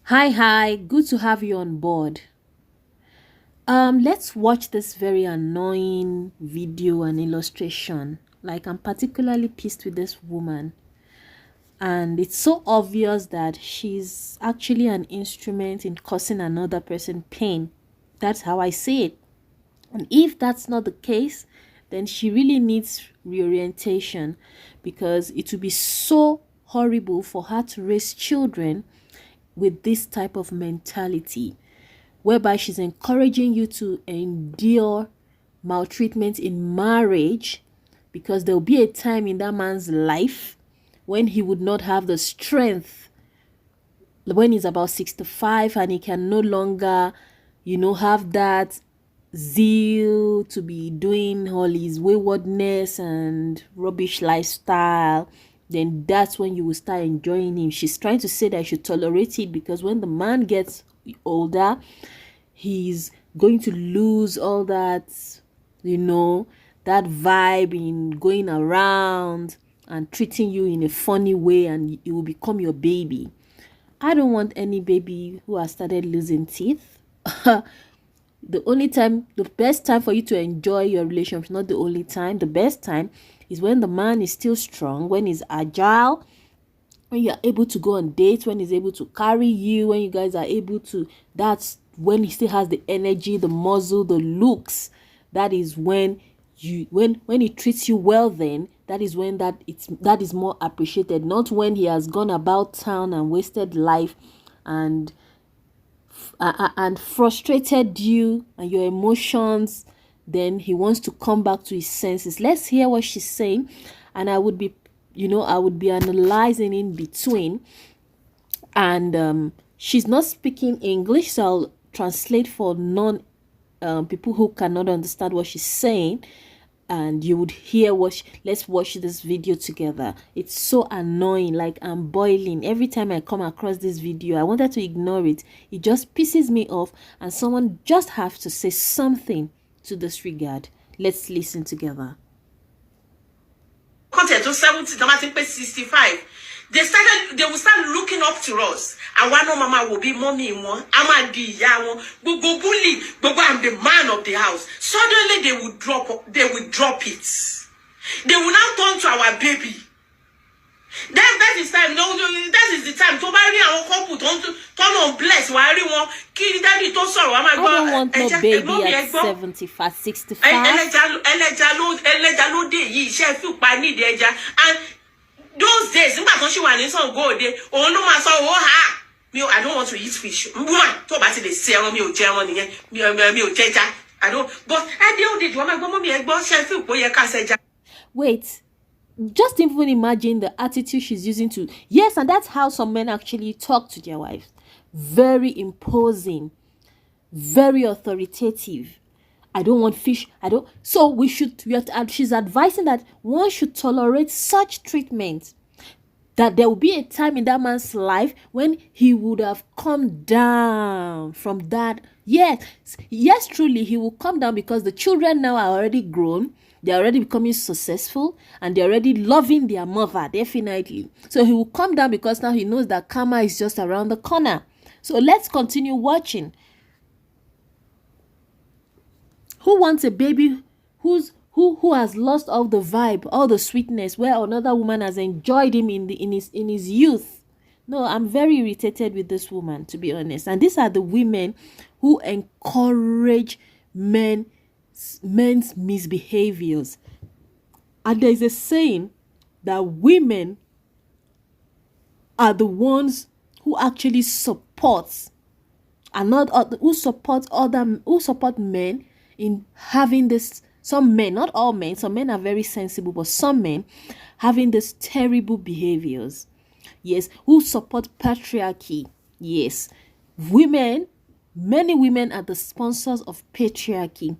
Hi, good to have you on board. Let's watch this very annoying video and illustration. Like, I'm particularly pissed with this woman, and it's so obvious that she's actually an instrument in causing another person pain. That's how I see it. And if that's not the case, then she really needs reorientation, because it would be so horrible for her to raise children with this type of mentality, whereby she's encouraging you to endure maltreatment in marriage, because there'll be a time in that man's life when he would not have the strength, when he's about 65, and he can no longer, have that zeal to be doing all his waywardness and rubbish lifestyle. Then that's when you will start enjoying him. She's trying to say that you should tolerate it, because when the man gets older, he's going to lose all that, that vibe in going around and treating you in a funny way, and it will become your baby. I don't want any baby who has started losing teeth. The best time for you to enjoy your relationship, not the only time, the best time is when the man is still strong, when he's agile, when you are able to go on dates, when he's able to carry you, when you guys are able to, that's when he still has the energy, the muscle, the looks. That is when when he treats you well, then that is when that is more appreciated, not when he has gone about town and wasted life and frustrated you and your emotions. Then he wants to come back to his senses. Let's hear what she's saying, and I would be analyzing in between. And she's not speaking English, so I'll translate for non people who cannot understand what she's saying, and you would hear let's watch this video together. It's so annoying. Like, I'm boiling every time I come across this video. I wanted to ignore it. It just pisses me off, and someone just have to say something to this regard. Let's listen together. Content to 70, 65. They will start looking up to us. And one mama will be mommy one. I'm the yawo. Go bully. I'm the man of the house. Suddenly they will drop it. They will now turn to our baby. That is time. No, that is the time. To marry our couple, turn on bless. Why everyone kill daddy to sorrow. I don't want no baby at 75, 65. And those days, I don't want to eat fish. I don't. But I don't. Wait. Just even imagine the attitude she's using to. Yes, and that's how some men actually talk to their wives. Very imposing, very authoritative. I don't want fish. So she's advising that one should tolerate such treatment. That there will be a time in that man's life when he would have come down from that. Yes, truly, he will come down, because the children now are already grown. They're already becoming successful, and they're already loving their mother, definitely. So he will come down, because now he knows that karma is just around the corner. So let's continue watching. Who wants a baby who has lost all the vibe, all the sweetness, where another woman has enjoyed him in his youth? No, I'm very irritated with this woman, to be honest. And these are the women who encourage men's misbehaviors. And there's a saying that women are the ones who actually support, and not who support men in having this. Some men, not all men, some men are very sensible, but some men having this terrible behaviors. Yes, who support patriarchy. Yes, many women are the sponsors of patriarchy.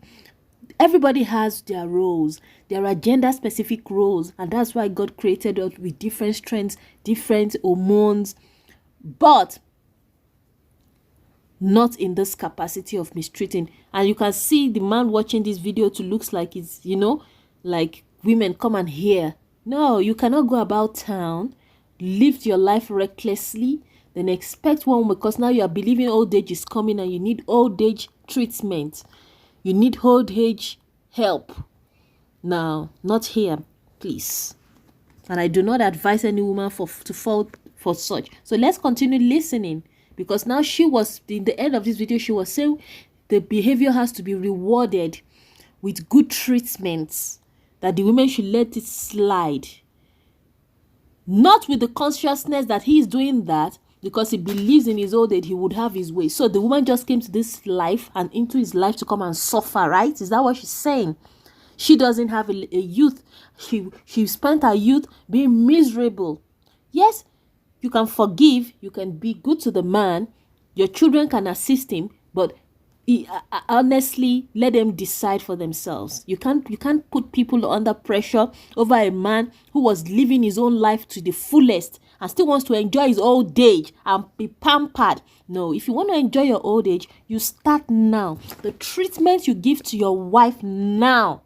Everybody has their roles. There are gender-specific roles, and that's why God created us with different strengths, different hormones, but not in this capacity of mistreating. And you can see the man watching this video to looks like it's, like women come and hear. No, you cannot go about town, live your life recklessly, then expect one woman, because now you are believing old age is coming and you need old age treatment. You need old age help. Now, not here, please. And I do not advise any woman to fall for such. So let's continue listening, because now she was, in the end of this video, she was saying the behavior has to be rewarded with good treatments, that the women should let it slide. Not with the consciousness that he is doing that because he believes in his old age he would have his way. So the woman just came to this life and into his life to come and suffer, right? Is that what she's saying? She doesn't have a youth. She spent her youth being miserable. Yes, you can forgive. You can be good to the man. Your children can assist him. But honestly, let them decide for themselves. You can't put people under pressure over a man who was living his own life to the fullest and still wants to enjoy his old age and be pampered. No, if you want to enjoy your old age, you start now. The treatment you give to your wife now,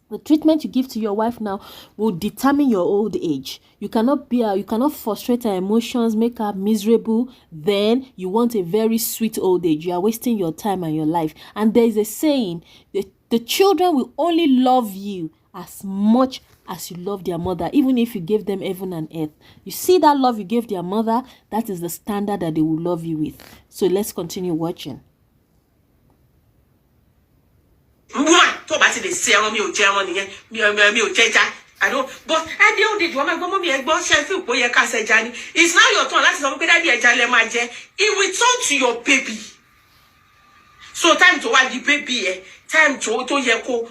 the treatment you give to your wife now will determine your old age. You cannot frustrate her emotions, make her miserable. Then you want a very sweet old age. You are wasting your time and your life. And there is a saying, the children will only love you as much as you love their mother, even if you gave them heaven and earth. You see that love you gave their mother, that is the standard that they will love you with. So let's continue watching. Tó bá ti lè ṣe ẹran mi ò jẹ ẹran nìyẹn mi ò jẹja I don't but ade o de ju ọmọ ẹ̀gbọ́n mi ẹ̀gbọ́n ṣe fi po yẹ ká ṣẹja ni it's now your turn láti sọ pé daddy ẹja lẹ máa jẹ it will turn to your baby so time to wá di baby ẹ time tó yẹ kó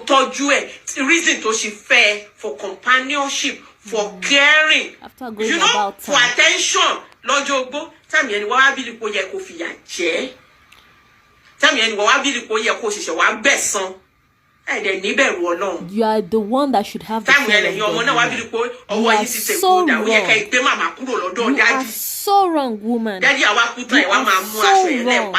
tọ́jú ẹ reason tó ṣe fẹ́ for companionship for caring you know for attention lọ́jọ́ ogbó time yẹn ni wá bí lipo yẹ kó fìyà jẹ. You are the one that should have the fear of God. You are so wrong. You are so wrong, woman. You are so wrong.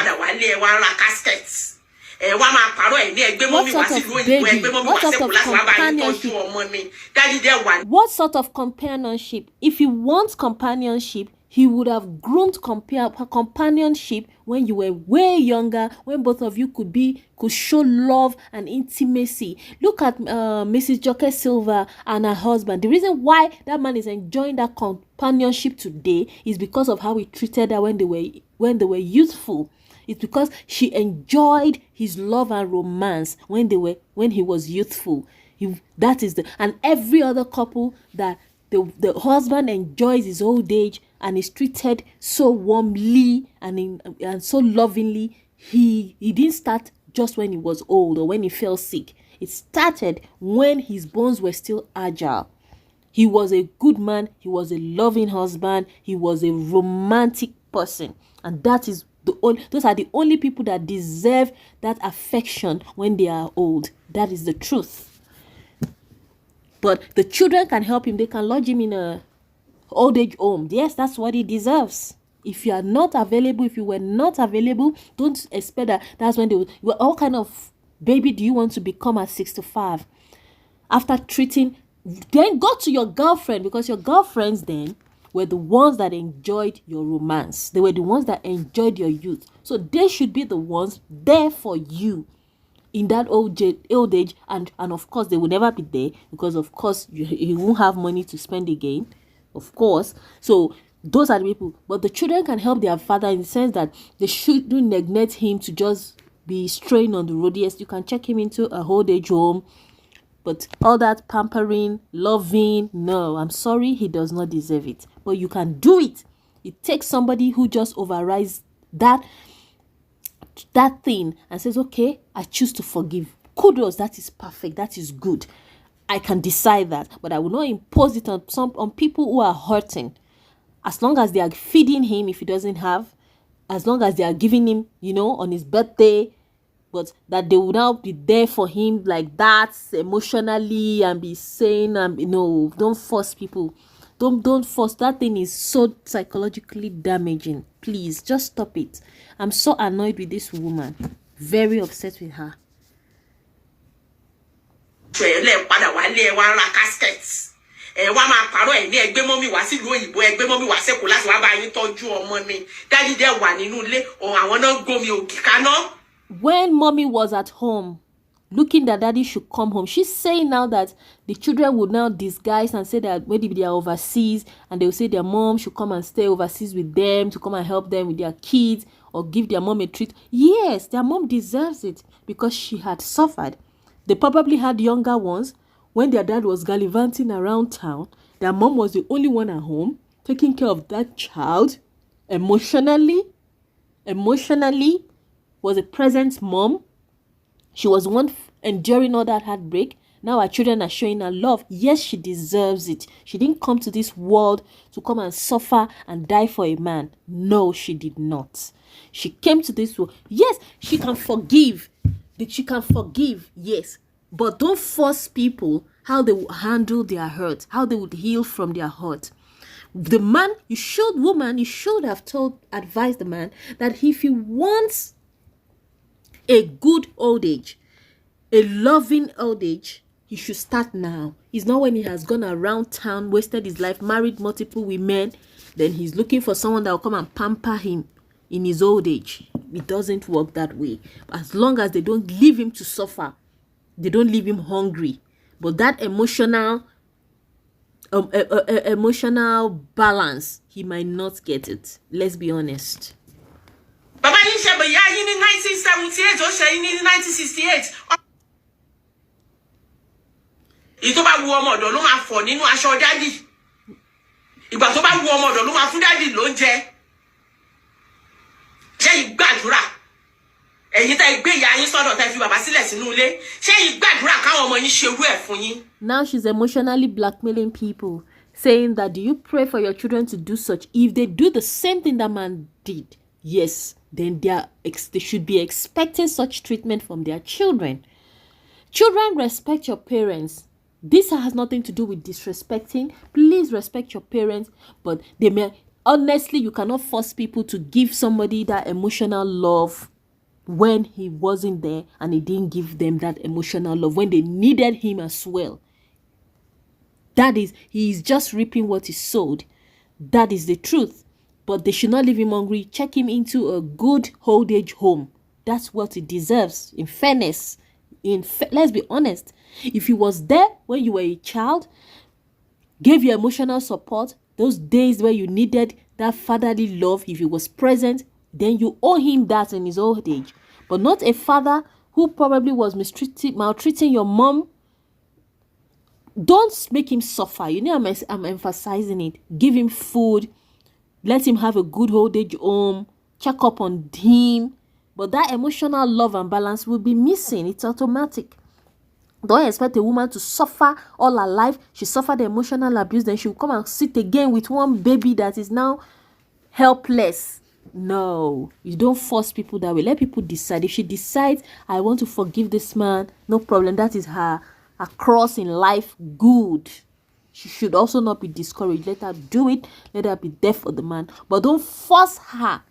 What sort of companionship? If you want companionship, he would have groomed companionship when you were way younger, when both of you could show love and intimacy. Look at Mrs. Joke Silva and her husband. The reason why that man is enjoying that companionship today is because of how he treated her when they were youthful. It's because she enjoyed his love and romance when he was youthful. And every other couple that the husband enjoys his old age and is treated so warmly and so lovingly. He didn't start just when he was old or when he fell sick. It started when his bones were still agile. He was a good man. He was a loving husband. He was a romantic person. And those are the only people that deserve that affection when they are old. That is the truth. But the children can help him. They can lodge him in a old age home. Yes, that's what he deserves. If you are not available, if you were not available, don't expect that's when they will. What kind of baby do you want to become at 65? After treating, then go to your girlfriend, because your girlfriends then were the ones that enjoyed your romance. They were the ones that enjoyed your youth. So they should be the ones there for you in that old age, and of course they will never be there, because of course you won't have money to spend again, of course. So those are the people. But the children can help their father in the sense that they shouldn't neglect him to just be straying on the road. Yes, you can check him into a old age home, but all that pampering, loving, no, I'm sorry, he does not deserve it. But you can do it. It takes somebody who just overrides that thing and says, okay, I choose to forgive. Kudos, that is perfect, that is good. I can decide that, but I will not impose it on people who are hurting. As long as they are feeding him, if he doesn't have, as long as they are giving him, on his birthday, but that they will now be there for him like that emotionally and be saying, don't force people. Don't force. That thing is so psychologically damaging. Please, just stop it. I'm so annoyed with this woman. Very upset with her. wá máa pàrọ̀ ẹ̀ ní ẹgbẹ́ mọ́mì wá sílùú òyìnbó ẹgbẹ́ mọ́mì wá sẹ́kọ̀ọ́ láti wá bá yín tọ́jú ọmọ ni dájú dẹ́ wà nínú ilé àwọn náà gómi ògì kaná. When mommy was at home looking that daddy should come home, she's saying now that the children would now disguise and say that maybe they are overseas, and they will say their mom should come and stay overseas with them to come and help them with their kids or give their mom a treat. Yes, their mom deserves it because she had suffered. They probably had younger ones. When their dad was gallivanting around town, their mom was the only one at home taking care of that child emotionally, was a present mom. She was one enduring all that heartbreak. Now our children are showing her love. Yes, she deserves it. She didn't come to this world to come and suffer and die for a man. No, she did not. She came to this world. Yes, she can forgive. She can forgive, yes. But don't force people how they will handle their hurt, how they would heal from their hurt. The man, you should have advised the man that if he wants a good old age, a loving old age, he should start now. It's not when he has gone around town, wasted his life, married multiple women, then he's looking for someone that will come and pamper him in his old age. It doesn't work that way. As long as they don't leave him to suffer, they don't leave him hungry. But that emotional balance, he might not get it. Let's be honest. Baba yín ṣe bẹ̀yà yín ní 1978 ó ṣe yín ní 1968. Ìtó bá wu ọmọ ọ̀dọ̀ ló máa fọ̀ nínú aṣọ dádì. Ìgbà tó bá wu ọmọ ọ̀dọ̀ ló máa fún dádì lóúnjẹ. Ṣé ìgbàdúrà ẹ̀yin tá gbé ìyá yín sọ́dọ̀ tá fi bàbá sílẹ̀ sínú ilé, ṣé ìgbàdúrà káwọn ọmọ yín ṣerú ẹ̀ fún yín? Now she's emotionally blackmailing people, saying that do you pray for your children to do such? If they do the same thing that man did, yes, then they should be expecting such treatment from their children. Children, respect your parents. This has nothing to do with disrespecting. Please respect your parents, but honestly, you cannot force people to give somebody that emotional love when he wasn't there and he didn't give them that emotional love when they needed him as well. That is, he is just reaping what he sowed. That is the truth. But they should not leave him hungry. Check him into a good old age home. That's what he deserves. In fairness, let's be honest. If he was there when you were a child, gave you emotional support, those days where you needed that fatherly love, if he was present, then you owe him that in his old age. But not a father who probably was maltreating your mom. Don't make him suffer. You know, I'm emphasizing it. Give him food. Let him have a good old age home. Check up on him. But that emotional love and balance will be missing. It's automatic. Don't expect a woman to suffer all her life. She suffered the emotional abuse. Then she will come and sit again with one baby that is now helpless. No, you don't force people that way. Let people decide. If she decides, I want to forgive this man, no problem. That is her cross in life. Good. She should also not be discouraged. Let her do it. Let her be there for the man. But don't force her.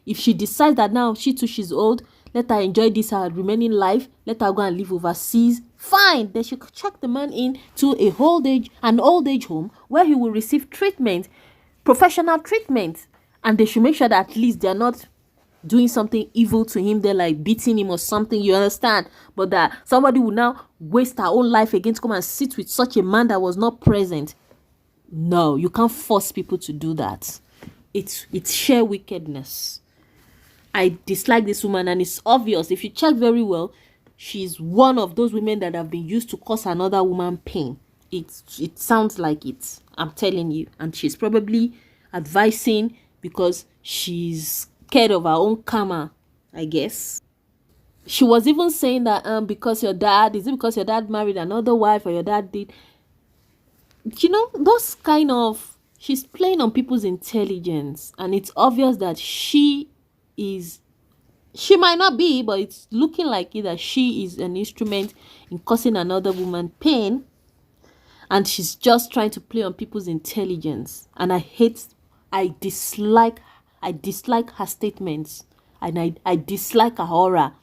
If she decides that now she's old, let her enjoy this her remaining life. Let her go and live overseas. Fine. Then she could check the man in to an old age home where he will receive treatment, professional treatment. And they should make sure that at least they're not doing something evil to him. They're like beating him or something, you understand? But that somebody will now waste her own life again to come and sit with such a man that was not present. No, you can't force people to do that. It's sheer wickedness. I dislike this woman, and it's obvious. If you check very well, she's one of those women that have been used to cause another woman pain. It sounds like it. I'm telling you. And she's probably advising because she's scared of her own karma, I guess. She was even saying that because your dad married another wife, or your dad did, you know, those kind of, she's playing on people's intelligence. And it's obvious that she might not be, but it's looking like it, that she is an instrument in causing another woman pain. And she's just trying to play on people's intelligence. And I dislike her statements, and I dislike her aura.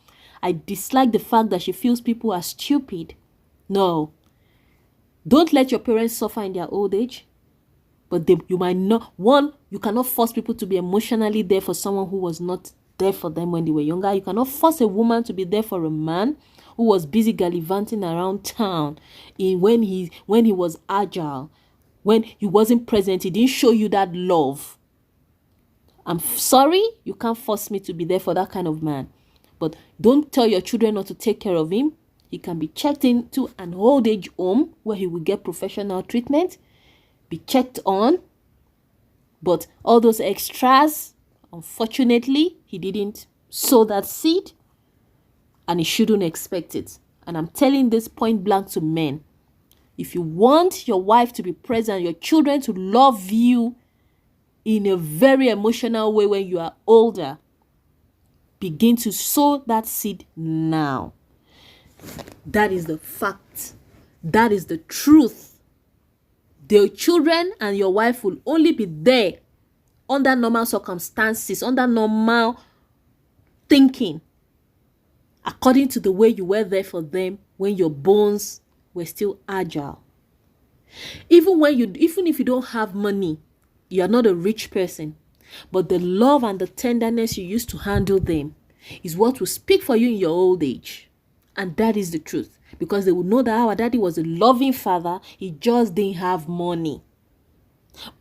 I dislike the fact that she feels people are stupid. No, Don't let your parents suffer in their old age. But you might not, you cannot force people to be emotionally there for someone who was not there for them when they were younger. You cannot force a woman to be there for a man who was busy gallivanting around town when he was agile, when he wasn't present. He didn't show you that love. I'm sorry, you can't force me to be there for that kind of man. But don't tell your children not to take care of him. He can be checked into an old age home where he will get professional treatment, be checked on. But all those extras, unfortunately, he didn't sow that seed, and he shouldn't expect it. And I'm telling this point blank to men. If you want your wife to be present, your children to love you in a very emotional way when you are older, begin to sow that seed now. That is the fact. That is the truth. The children and your wife will only be there under normal circumstances, under normal thinking, according to the way you were there for them when your bones were still agile. Even if you don't have money, you are not a rich person, but the love and the tenderness you used to handle them is what will speak for you in your old age. And that is the truth, because they will know that our daddy was a loving father. He just didn't have money.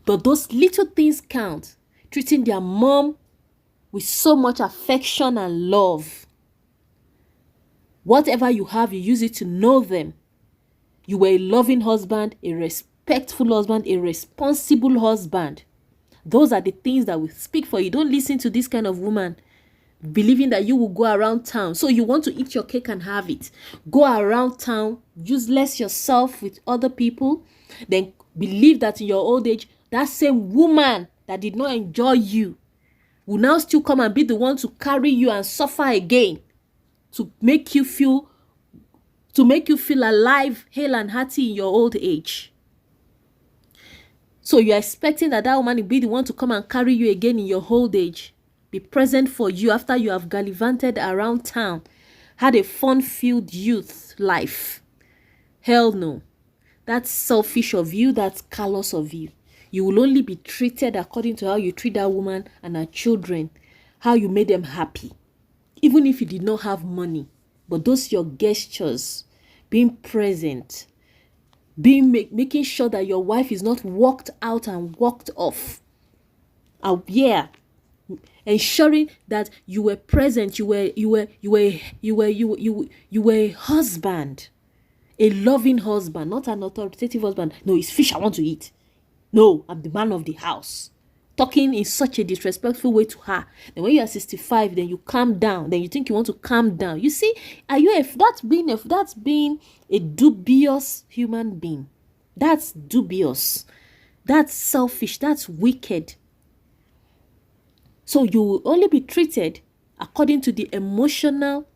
But those little things count. Treating their mom with so much affection and love. Whatever you have, you use it to know them. You were a loving husband, a respectful husband, a responsible husband. Those are the things that will speak for you. Don't listen to this kind of woman believing that you will go around town. So you want to eat your cake and have it. Go around town, useless yourself with other people, then believe that in your old age, that same woman that did not enjoy you will now still come and be the one to carry you and suffer again, to make you feel alive, hale and hearty in your old age. So you're expecting that woman will be the one to come and carry you again in your old age, be present for you after you have gallivanted around town, had a fun-filled youth life. Hell no. That's selfish of you. That's callous of you. You will only be treated according to how you treat that woman and her children, how you made them happy, even if you did not have money. But those your gestures, being present, making sure that your wife is not walked out and walked off. Ensuring that you were present, you were a husband, a loving husband, not an authoritative husband. No, it's fish I want to eat. No, I'm the man of the house. Talking in such a disrespectful way to her. Then when you are 65, then you calm down. Then you think you want to calm down. You see, that's being a dubious human being. That's dubious. That's selfish. That's wicked. So you will only be treated according to the emotional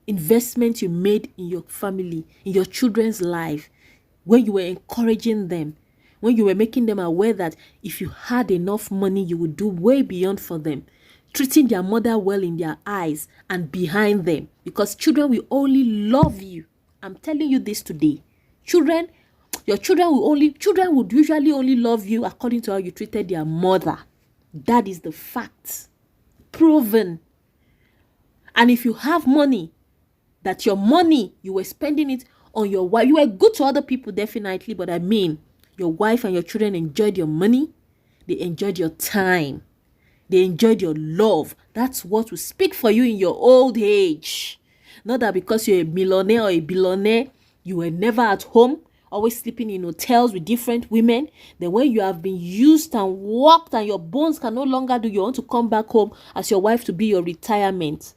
investment you made in your family, in your children's life, when you were encouraging them, when you were making them aware that if you had enough money, you would do way beyond for them, treating their mother well in their eyes and behind them, because children will only love you. I'm telling you this today. Children would usually only love you according to how you treated their mother. That is the fact. Proven. And if you have money, that your money, you were spending it on your wife. You were good to other people, definitely, but I mean, your wife and your children enjoyed your money. They enjoyed your time. They enjoyed your love. That's what will speak for you in your old age. Not that because you're a millionaire or a billionaire, you were never at home, always sleeping in hotels with different women. Then when you have been used and worked and your bones can no longer do, you want to come back home as your wife to be your retirement.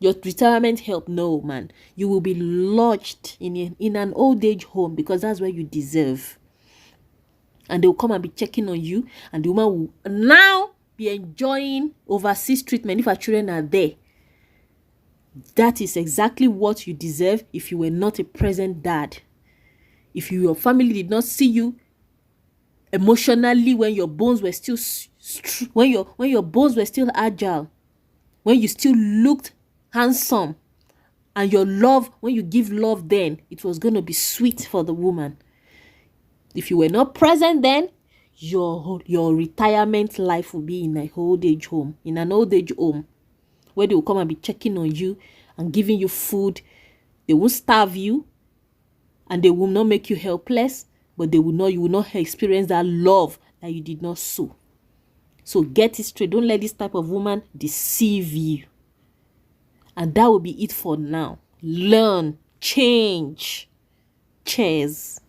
Your retirement help. No, man. You will be lodged in an old age home because that's where you deserve. And they will come and be checking on you. And the woman will now be enjoying overseas treatment if her children are there. That is exactly what you deserve if you were not a present dad. If your family did not see you emotionally when your bones were still when your bones were still agile, when you still looked handsome, and your love, when you give love, then it was going to be sweet for the woman. If you were not present then, your retirement life will be in an old age home, where they will come and be checking on you and giving you food. They won't starve you and they will not make you helpless, but you will not experience that love that you did not sow. So get it straight. Don't let this type of woman deceive you. And that will be it for now. Learn, change. Cheers.